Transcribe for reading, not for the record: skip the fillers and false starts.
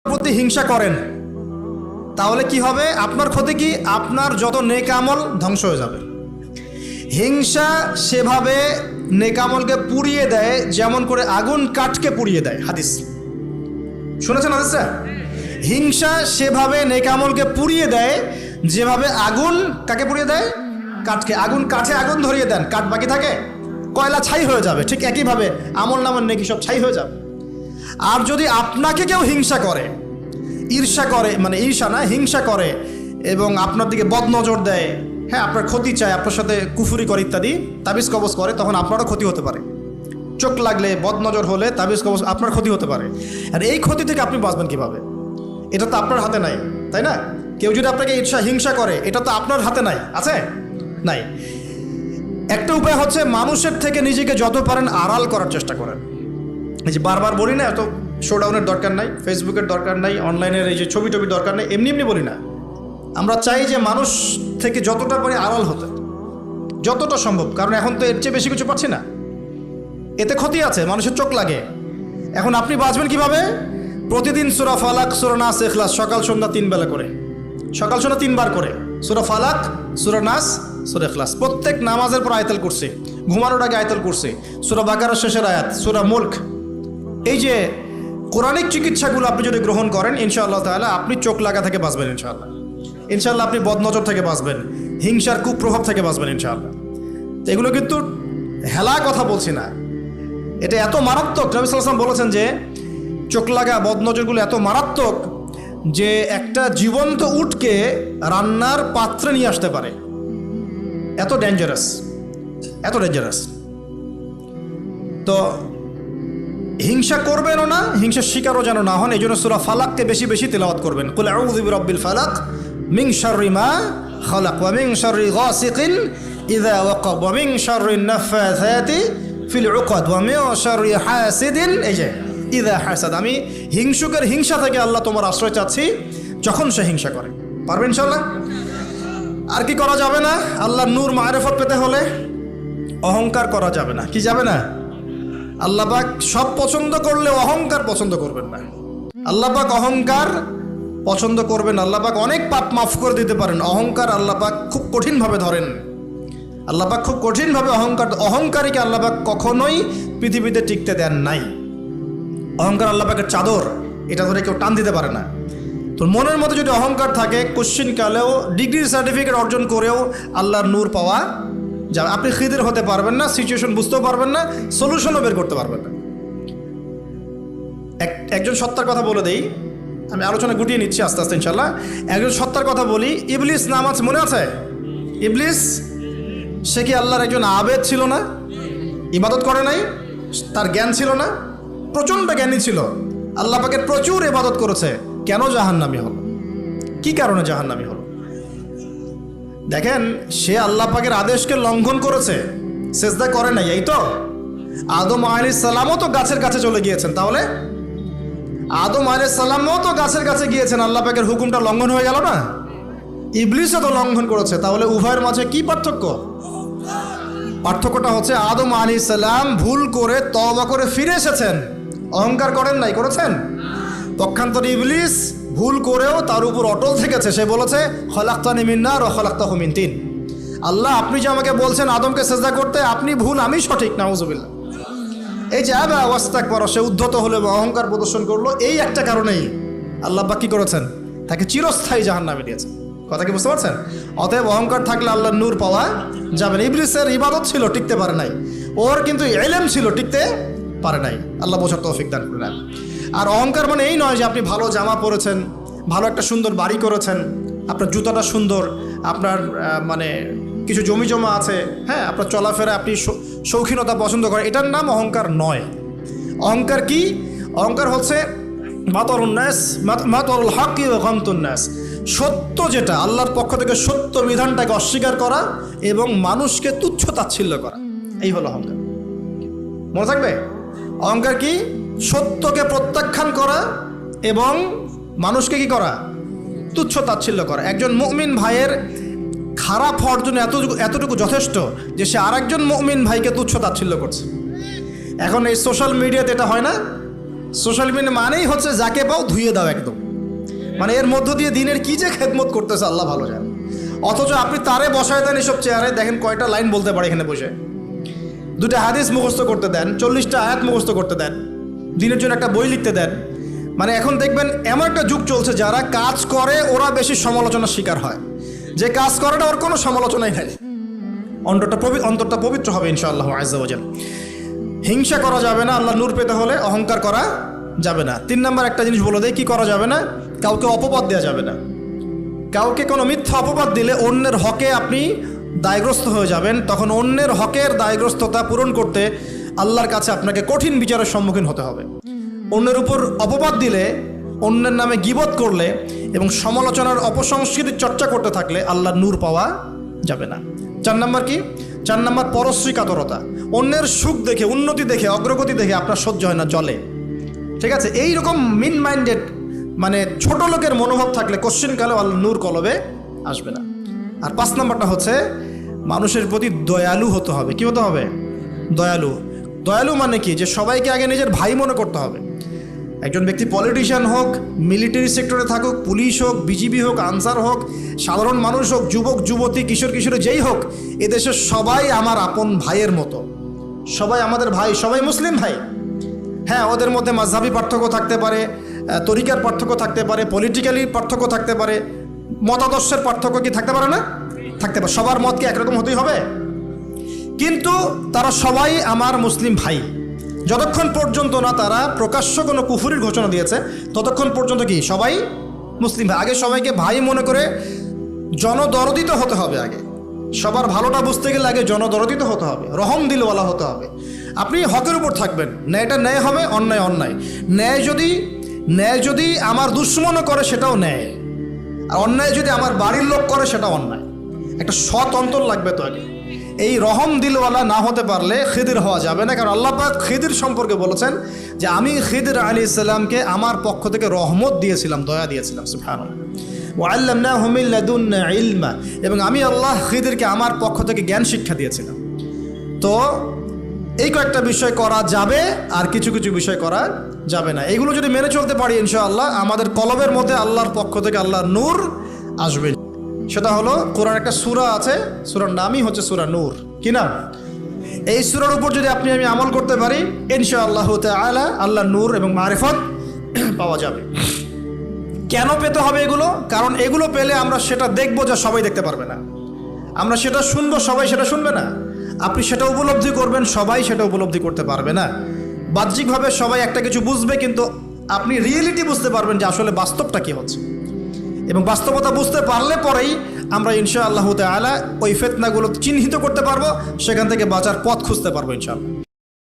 প্রতি হিংসা করেন তাহলে কি হবে? আপনার ক্ষতি কি? আপনার যত নেক আমল ধ্বংস হয়ে যাবে। হিংসা সেভাবে নেক আমলকে পুড়িয়ে দেয় যেমন করে আগুন কাঠকে পুড়িয়ে দেয়। হাদিস শুনেছেন হাদিসটা? হিংসা সেভাবে নেক আমলকে পুড়িয়ে দেয় যেভাবে আগুন কাকে পুড়িয়ে দেয়? কাঠকে। আগুন কাঠে আগুন ধরিয়ে দেন, কাঠ বাকি থাকে, কয়লা ছাই হয়ে যাবে। ঠিক একইভাবে আমল নামার নেকি সব ছাই হয়ে যাবে। আর যদি আপনাকে কেউ হিংসা করে, ঈর্ষা করে, মানে ঈর্ষা না, হিংসা করে এবং আপনার দিকে বদনজর দেয়, হ্যাঁ, আপনার ক্ষতি চায়, আপনার সাথে কুফুরি করে ইত্যাদি, তাবিজ কবজ করে, তখন আপনারও ক্ষতি হতে পারে। চোখ লাগলে, বদনজর হলে, তাবিজ কবজ, আপনার ক্ষতি হতে পারে। আর এই ক্ষতি থেকে আপনি বাঁচবেন কিভাবে? এটা তো আপনার হাতে নাই, তাই না? কেউ যদি আপনাকে ঈর্ষা হিংসা করে, এটা তো আপনার হাতে নাই, আছে? নাই। একটা উপায় হচ্ছে মানুষের থেকে নিজেকে যত পারেন আড়াল করার চেষ্টা করেন। এই যে বারবার বলি না, এত শোডাউনের দরকার নাই, ফেসবুকের দরকার নাই, অনলাইনের এই যে ছবি টবির দরকার নেই, এমনি এমনি বলি না। আমরা চাই যে মানুষ থেকে যতটা পারি আড়াল হতে, যতটা সম্ভব। কারণ এখন তো এর চেয়ে বেশি কিছু পাচ্ছি না, এতে ক্ষতি আছে, মানুষের চোখ লাগে। এখন আপনি বাঁচবেন কিভাবে? প্রতিদিন সূরা ফালাক, সূরা নাস, ইখলাস সকাল সন্ধ্যা 3 বেলা করে, সকাল সন্ধ্যা 3 বার করে সূরা ফালাক, সূরা নাস, সূরা ইখলাস। প্রত্যেক নামাজের পর আয়াতুল কুরসি, ঘুমানোর আগে আয়াতুল কুরসি, সূরা বাকারার শেষের আয়াত, সূরা মুলক। এই যে কোরআনিক চিকিৎসাগুলো আপনি যদি গ্রহণ করেন, ইনশাআল্লাহ তাআলা আপনি চোখ লাগা থেকে বাঁচবেন। ইনশাআল্লাহ ইনশাআল্লাহ আপনি বদনজর থেকে বাঁচবেন, হিংসার কুপ্রভাব থেকে বাঁচবেন ইনশাআল্লাহ। তো এগুলো কিন্তু হেলা কথা বলছি না, এটা এত মারাত্মক। নবী সাল্লাল্লাহু আলাইহি ওয়াসাল্লাম বলেছেন যে চোখ লাগা বদনজরগুলো এত মারাত্মক যে একটা জীবন্ত উটকে রান্নার পাত্রে নিয়ে আসতে পারে। এত ডেঞ্জারাস, এত ডেঞ্জারাস। তো হিংসা করবেনও না, হিংসার শিকারও যেন না হন। এই জন্য সূরা ফালাককে বেশি বেশি তিলাওয়াত করবেন। কুল আউযু বিরাব্বিল ফালাক মিন শাররি মা খালাক ওয়া মিন শাররি গাসিকিন ইযা ওয়াকাব ওয়া মিন শাররিন নাফাসাতি ফিল উকাদ ওয়া মিন শাররি হাসিদিন এই যে ইযা হাসাদ। আমি হিংসুকের হিংসা থেকে আল্লাহ তোমার আশ্রয় চাচ্ছি যখন সে হিংসা করে। পারবেন ইনশাআল্লাহ? আর কি করা যাবে না? আল্লাহর নূর মারিফত পেতে হলে অহংকার করা যাবে না। কি যাবে না? আল্লাহ পাক সব পছন্দ করলে অহংকার পছন্দ করবেন না। আল্লাহ পাক অহংকার পছন্দ করবেন। আল্লাহ পাক অনেক পাপ মাফ করে দিতে পারেন। অহংকার আল্লাহ পাক খুব কঠিনভাবে ধরেন। আল্লাহ পাক খুব কঠিনভাবে অহংকারীকে আল্লাহ পাক কখনোই পৃথিবীতে টিকতে দেন নাই। অহংকার আল্লাহ পাকের চাদর, এটা ধরে কেউ টান দিতে পারে না। তো মনের মধ্যে যদি অহংকার থাকে, কোশ্চিন কালেও ডিগ্রির সার্টিফিকেট অর্জন করেও আল্লাহর নূর পাওয়া যা, আপনি খিদির হতে পারবেন না, সিচুয়েশন বুঝতেও পারবেন না, সলিউশনও বের করতে পারবেন না। একজন সত্তার কথা বলে দেই, আমি আলোচনা গুটিয়ে নিচ্ছি আস্তে আস্তে ইনশাল্লাহ। একজন সত্তার কথা বলি, ইবলিস নাম আছে, মনে আছে? ইবলিস, সে কি আল্লাহর একজন আবেদ ছিল না? ইবাদত করে নাই? তার জ্ঞান ছিল না? প্রচণ্ড জ্ঞানী ছিল, আল্লাহ পাকের প্রচুর ইবাদত করেছে। কেন জাহান্নামী হলো? কি কারণে জাহান্নামী হলো? দেখেন, সে আল্লাহ পাকের আদেশকে লঙ্ঘন করেছে, সেজদা করে নাই, এই তো। আদম আলাইহিস সালামও তো গাছের কাছে চলে গিয়েছেন, তাহলে আদম আলাইহিস সালামও তো গাছের কাছে গিয়েছেন, আল্লাহ পাকের হুকুমটা লঙ্ঘন হয়ে গেল না? ইবলিসও তো লঙ্ঘন করেছে, তাহলে উভয়ের মাঝে কি পার্থক্য? পার্থক্যটা হচ্ছে আদম আলাইহিস সালাম ভুল করে তওবা করে ফিরে এসেছেন, অহংকার করেন নাই, করেছেন? পক্ষান্তরে ইবলিস ভুল করেও তার উপর অটল থেকেছে। সে বলেছে খলাকতানি মিন নার ওয়া খলাকতাহু মিন তিন। আল্লাহ, আপনি যে আমাকে বলছেন আদমকে সেজদা করতে, আপনি ভুল, আমি সঠিক। নাউজুবিল্লাহ। এই যে আবা ওয়াস্তাকবার, সে উদ্ধত হলো এবং অহংকার প্রদর্শন করলো, এই একটা কারণেই আল্লাহ পাক কি করেছেন? তাকে চিরস্থায়ী জাহান্নামে দিয়েছেন। কথা কি বুঝতে পারছেন? অতএব অহংকার থাকলে আল্লাহর নূর পাওয়া যাবে না। ইবলিসের ইবাদত ছিল, টিকতে পারে নাই। ওর কিন্তু ইলম ছিল, টিকতে পারে নাই। আল্লাহ বোঝার তৌফিক দান করেন। আর অহংকার মানে এই নয় যে আপনি ভালো জামা পরেছেন, ভালো একটা সুন্দর বাড়ি করেছেন, আপনার জুতাটা সুন্দর, আপনার মানে কিছু জমি জমা আছে, হ্যাঁ, আপনার চলাফেরা, আপনি শৌখিনতা পছন্দ করেন, এটার নাম অহংকার নয়। অহংকার কি? অহংকার হচ্ছে মাতরুল হক ওয়া গামতুন নাস, সত্য যেটা আল্লাহর পক্ষ থেকে, সত্য বিধানটাকে অস্বীকার করা এবং মানুষকে তুচ্ছ তাচ্ছিল্য করা, এই হলো অহংকার। মনে থাকবে? অহংকার কি? সত্যকে প্রত্যাখ্যান করা এবং মানুষকে কি করা? তুচ্ছ তাচ্ছিল্য করা। একজন মুমিন ভাইয়ের খারাপ হওয়ার জন্য এতটুকু যথেষ্ট যে সে আরেকজন মুমিন ভাইকে তুচ্ছ তাচ্ছিল্য করছে। এখন এই সোশ্যাল মিডিয়াতে এটা হয় না? সোশ্যাল মিডিয়া মানেই হচ্ছে যাকে পাও ধুয়ে দাও একদম, মানে এর মধ্য দিয়ে দিনের কি যে খেদমত করতেছে আল্লাহ ভালো জানে। অথচ আপনি তারে বসায় দেন এসব চেয়ারে, দেখেন কয়টা লাইন বলতে পারে এখানে বসে, দুটা হাদিস মুখস্থ করতে দেন, 40টা আয়াত মুখস্থ করতে দেন, দিনের জন্য একটা বই লিখতে দেন। মানে এখন দেখবেন এমন একটা যুগ চলছে, যারা কাজ করে ওরা বেশি সমালোচনার শিকার হয়, যে কাজ করে না ওর কোনো সমালোচনাই নাই। অন্তরটা পবিত্র হবে ইনশাআল্লাহ আজ্জা ওয়া জাল। হিংসা করা যাবে না, আল্লাহ নূর পেতে হলে অহংকার করা যাবে না। 3 নম্বর একটা জিনিস বলে দেয়, কি করা যাবে না? কাউকে অপবাদ দেওয়া যাবে না। কাউকে কোনো মিথ্যা অপবাদ দিলে অন্যের হকে আপনি দায়গ্রস্ত হয়ে যাবেন, তখন অন্যের হকের দায়গ্রস্ততা পূরণ করতে আল্লাহর কাছে আপনাকে কঠিন বিচারের সম্মুখীন হতে হবে। অন্যের উপর অপবাদ দিলে, অন্যের নামে গীবত করলে এবং সমালোচনার অপসংস্কৃতির চর্চা করতে থাকলে আল্লাহর নূর পাওয়া যাবে না। 4 নম্বর কি? 4 নম্বর পরশ্রী কাতরতা। অন্যের সুখ দেখে, উন্নতি দেখে, অগ্রগতি দেখে আপনার সহ্য হয় না, জলে। ঠিক আছে, এইরকম মিন মাইন্ডেড মানে ছোট লোকের মনোভাব থাকলে কোশ্চেনকালেও আল্লাহ নূর কলবে আসবে না। আর 5 নম্বরটা হচ্ছে মানুষের প্রতি দয়ালু হতে হবে। কি হতে হবে? দয়ালু। দয়ালু মানে কি? যে সবাইকে আগে নিজের ভাই মনে করতে হবে। একজন ব্যক্তি পলিটিশিয়ান হোক, মিলিটারি সেক্টরে থাকুক, পুলিশ হোক, বিজিবি হোক, আনসার হোক, সাধারণ মানুষ হোক, যুবক যুবতী, কিশোর কিশোরী যেই হোক, এদেশের সবাই আমার আপন ভাইয়ের মতো, সবাই আমাদের ভাই, সবাই মুসলিম ভাই। হ্যাঁ, ওদের মধ্যে মাযহাবী পার্থক্য থাকতে পারে, তরিকার পার্থক্য থাকতে পারে, পলিটিক্যালি পার্থক্য থাকতে পারে, মতাদর্শের পার্থক্য কি থাকতে পারে না? থাকতে পারে। সবার মত কি একরকম হতেই হবে? কিন্তু তারা সবাই আমার মুসলিম ভাই। যতক্ষণ পর্যন্ত না তারা প্রকাশ্য কোনো কুফরির ঘোষণা দিয়েছে, ততক্ষণ পর্যন্ত কি সবাই মুসলিম ভাই। আগে সবাইকে ভাই মনে করে জনদরদিত হতে হবে। আগে সবার ভালোটা বুঝতে গেলে আগে জনদরদিত হতে হবে, রহম দিলওয়ালা হতে হবে। আপনি হকের উপর থাকবেন, ন্যায়টা ন্যায় হবে, অন্যায় অন্যায়। ন্যায় যদি আমার দুশ্মনও করে সেটাও ন্যায়, আর অন্যায় যদি আমার বাড়ির লোক করে সেটাও অন্যায়। একটা সৎ অন্তর লাগবে তো আগে। এই রহম দিলওয়ালা না হতে পারলে খিদির হওয়া যাবে না। কারণ আল্লাহ পাক খিদির সম্পর্কে বলেছেন যে আমি খিদির আলাইহিস সালামকে আমার পক্ষ থেকে রহমত দিয়েছিলাম, দয়া দিয়েছিলাম। সুবহানাল্লাহ। ওয়া আল্লামনাহু মিন লাদুন্না ইলমা, এবং আমি আল্লাহ খিদিরকে আমার পক্ষ থেকে জ্ঞান শিক্ষা দিয়েছিলাম। তো এই কয়েকটা বিষয় করা যাবে, আর কিছু কিছু বিষয় করা যাবে না। এইগুলো যদি মেনে চলতে পারি ইনশাআল্লাহ আমাদের কলবের মধ্যে আল্লাহর পক্ষ থেকে আল্লাহর নূর আসবে। সেটা হলো কোরআন একটা সূরা আছে, সূরার নামই হচ্ছে সূরা নূর। কি নাম? এই সূরার উপর যদি আপনি আমি আমল করতে পারি ইনশাআল্লাহ তাআলা আল্লাহর নূর এবং মারিফত পাওয়া যাবে। কেন পেতে হবে এগুলো? কারণ এগুলো পেলে আমরা সেটা দেখবো যা সবাই দেখতে পারবে না, আমরা সেটা শুনবো সবাই সেটা শুনবে না, আপনি সেটা উপলব্ধি করবেন সবাই সেটা উপলব্ধি করতে পারবে না। বাহ্যিকভাবে সবাই একটা কিছু বুঝবে, কিন্তু আপনি রিয়েলিটি বুঝতে পারবেন যে আসলে বাস্তবটা কী হচ্ছে। এবং বাস্তবতা বুঝতে পারলে পরেই আমরা ইনশাআল্লাহ তাআলা ওই ফিতনাগুলো চিহ্নিত করতে পারবো, সেখান থেকে বাঁচার পথ খুঁজতে পারবো ইনশাআল্লাহ।